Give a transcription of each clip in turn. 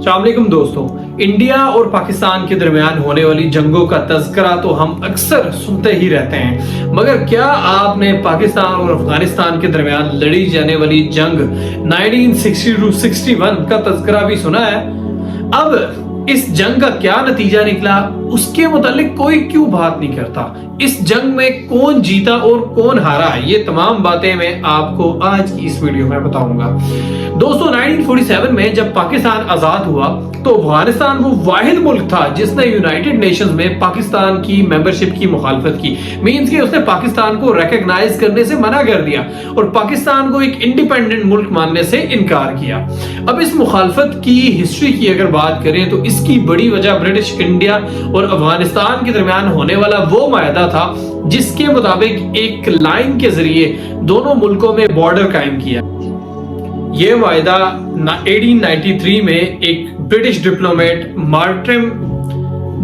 السلام علیکم دوستوں، انڈیا اور پاکستان کے درمیان ہونے والی جنگوں کا تذکرہ تو ہم اکثر سنتے ہی رہتے ہیں، مگر کیا آپ نے پاکستان اور افغانستان کے درمیان لڑی جانے والی جنگ 1960-61 کا تذکرہ بھی سنا ہے؟ اب اس جنگ کا کیا نتیجہ نکلا، اس کے متعلق کوئی کیوں بات نہیں کرتا؟ اس جنگ میں کون جیتا اور کون ہارا؟ یہ تمام باتیں میں آپ کو آج کی اس ویڈیو میں بتاؤں گا۔ دوستو، 1947 میں جب پاکستان آزاد ہوا تو افغانستان وہ واحد ملک تھا جس نے یونائٹڈ نیشنز میں پاکستان کی ممبرشپ کی مخالفت کی، مینز کہ اس نے پاکستان کو ریکگنائز کرنے سے منع کر دیا اور پاکستان کو ایک انڈیپینڈنٹ ملک ماننے سے انکار کیا۔ اب اس مخالفت کی ہسٹری کی اگر بات کریں تو اس کی بڑی وجہ برٹش انڈیا اور افغانستان کے درمیان ہونے والا وہ معاہدہ تھا جس کے مطابق ایک لائن کے ذریعے دونوں ملکوں میں بارڈر قائم کیا۔ یہ معاہدہ 1893 میں ایک برٹش ڈپلومیٹ مارٹن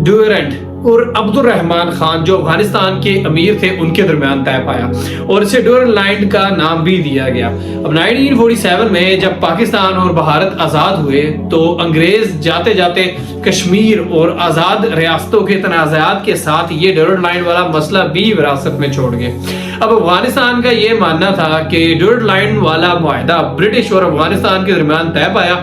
ڈیورنٹ اور عبد الرحمان خان جو افغانستان کے امیر تھے ان کے درمیان طے پایا اور اسے ڈیورنٹ لائن کا نام بھی دیا گیا۔ اب 1947 میں جب پاکستان اور بھارت آزاد ہوئے تو انگریز جاتے جاتے کشمیر اور آزاد ریاستوں کے تنازعات کے ساتھ یہ ڈیورنٹ لائن والا مسئلہ بھی وراثت میں چھوڑ گئے۔ اب افغانستان کا یہ ماننا تھا کہ ڈیورنٹ لائن والا معاہدہ برٹش اور افغانستان کے درمیان طے پایا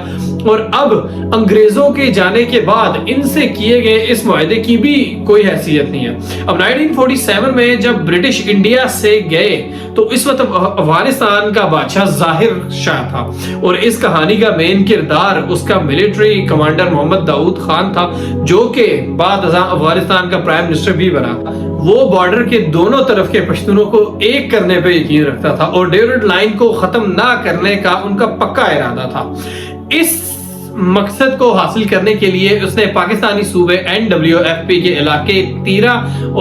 اور اب انگریزوں کے جانے کے بعد ان سے کیے گئے اس معاہدے کی بھی کوئی حیثیت نہیں ہے۔ اب 1947 میں جب برٹش انڈیا سے گئے تو اس وقت افغانستان کا بادشاہ ظاہر شاہ تھا اور اس کہانی کا مین کردار اس کا ملٹری کمانڈر محمد داؤد خان تھا جو کہ بعد ازاں افغانستان کا پرائم منسٹر بھی بنا۔ وہ بارڈر کے دونوں طرف کے پشتونوں کو ایک کرنے پہ یقین رکھتا تھا اور ڈیورنٹ لائن کو ختم نہ کرنے کا ان کا پکا ارادہ تھا۔ اس مقصد کو حاصل کرنے کے لیے اس نے پاکستانی صوبے NWFP کے علاقے تیرا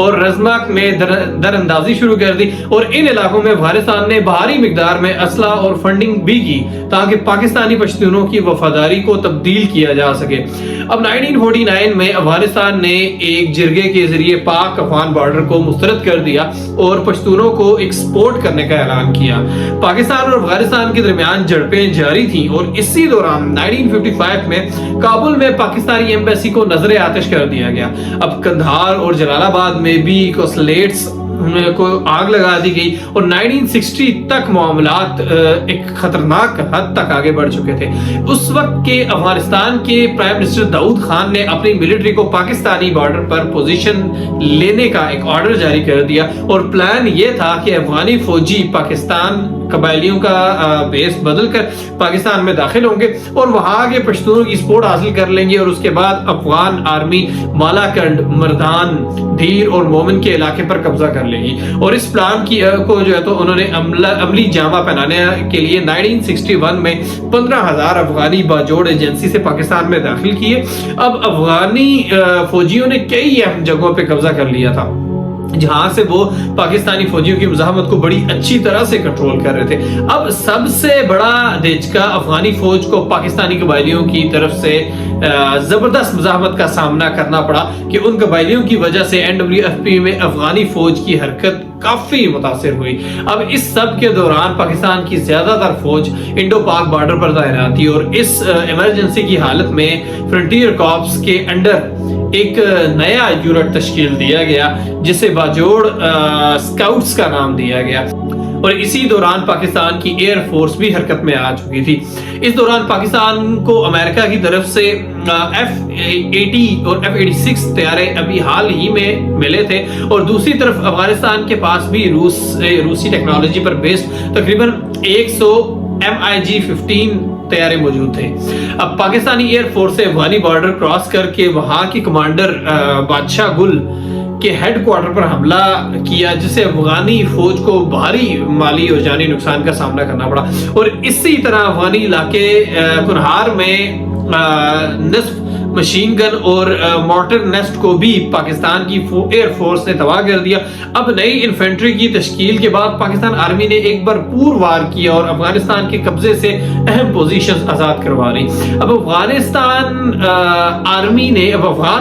اور رزماک میں در اندازی شروع کر دی اور ان علاقوں میں افغانستان نے بھاری مقدار میں اسلحہ اور فنڈنگ بھی کی تاکہ پاکستانی پشتونوں کی وفاداری کو تبدیل کیا جا سکے۔ اب 1949 میں افغانستان نے ایک جرگے کے ذریعے پاک افغان بارڈر کو مسترد کر دیا اور پشتونوں کو ایکسپورٹ کرنے کا اعلان کیا۔ پاکستان اور افغانستان کے درمیان جھڑپیں جاری تھیں اور اسی دوران 1955 میں کابل میں پاکستانی ایمبیسی کو نظر آتش کر دیا گیا۔ اب قندھار اور جلال آباد میں بھی کنسولیٹس کو آگ لگا دی گئی اور 1960 تک معاملات ایک خطرناک حد تک آگے بڑھ چکے تھے۔ اس وقت کے افغانستان کے پرائم منسٹر داؤد خان نے اپنی ملٹری کو پاکستانی بارڈر پر پوزیشن لینے کا ایک آرڈر جاری کر دیا اور پلان یہ تھا کہ افغانی فوجی پاکستان قبائلیوں کا بیس بدل کر پاکستان میں داخل ہوں گے اور وہاں کے پشتونوں کی سپورٹ حاصل کر لیں گے اور اس کے بعد افغان آرمی مالاکنڈ، مردان، دھیر اور مومن کے علاقے پر قبضہ کر لے گی اور اس پلان کی کو جو ہے تو انہوں نے عملی جامہ پہنانے کے لیے 1961 میں 15,000 افغانی باجوڑ ایجنسی سے پاکستان میں داخل کیے۔ اب افغانی فوجیوں نے کئی اہم جگہوں پہ قبضہ کر لیا تھا جہاں سے وہ پاکستانی فوجیوں کی مزاحمت کو بڑی اچھی طرح سے کنٹرول کر رہے تھے۔ اب سب سے بڑا دھچکا افغانی فوج کو پاکستانی قبائلیوں کی طرف سے زبردست مزاحمت کا سامنا کرنا پڑا کہ ان قبائلیوں کی وجہ سے NWFP میں افغانی فوج کی حرکت کافی متاثر ہوئی۔ اب اس سب کے دوران پاکستان کی زیادہ تر فوج انڈو پاک بارڈر پر تعینات تھی اور اس ایمرجنسی کی حالت میں فرنٹیر کارپس کے انڈر ایک نیا یونٹ تشکیل دیا گیا جسے باجوڑ اسکاؤٹس کا نام دیا گیا اور اسی دوران پاکستان کی ایئر فورس بھی حرکت میں آ چکی تھی۔ اس دوران پاکستان کو امریکہ کی طرف سے F-80 اور F-86 طیارے ابھی حال ہی میں ملے تھے اور دوسری طرف افغانستان کے پاس بھی روسی ٹیکنالوجی پر بیسڈ تقریباً 100 MiG-15 طیارے موجود تھے۔ اب پاکستانی ایئر فورس سے افغانی بارڈر کراس کر کے وہاں کی کمانڈر بادشاہ گل کے ہیڈ کوارٹر پر حملہ کیا جسے افغانی فوج کو بھاری مالی اور جانی نقصان کا سامنا کرنا پڑا اور اسی طرح افغانی علاقے کنہار میں نصف مشین گن اور مارٹر نیسٹ کو بھی پاکستان کی ایئر فورس نے تباہ کر دیا۔ اب نئی انفینٹری کی تشکیل کے بعد پاکستان آرمی نے ایک بار پور وار کیا اور افغانستان کے قبضے سے اہم پوزیشنز آزاد کروا لی۔ اب افغان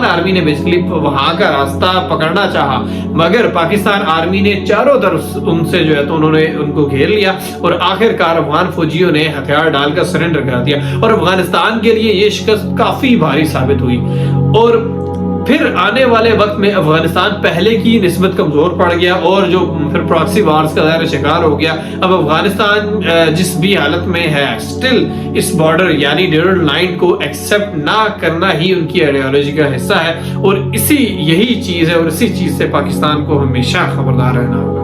آرمی نے بیسیکلی وہاں کا راستہ پکڑنا چاہا مگر پاکستان آرمی نے چاروں طرف ان سے جو ہے تو انہوں نے ان کو گھیر لیا اور آخر کار افغان فوجیوں نے ہتھیار ڈال کر سرنڈر کر دیا اور افغانستان کے لیے لیے یہ شکست کافی بھاری ثابت ہوئی، اور پھر آنے والے وقت میں افغانستان پہلے کی نسبت کمزور پڑ گیا اور جو پھر پراکسی وارز کا ظاہر شکار ہو گیا۔ اب افغانستان جس بھی حالت میں ہے سٹل اس بارڈر یعنی ڈیورنڈ لائن کو ایکسپٹ نہ کرنا ہی ان کی آئیڈیالوجی کا حصہ ہے، اور یہی چیز ہے، اور اسی چیز سے پاکستان کو ہمیشہ خبردار رہنا ہوگا۔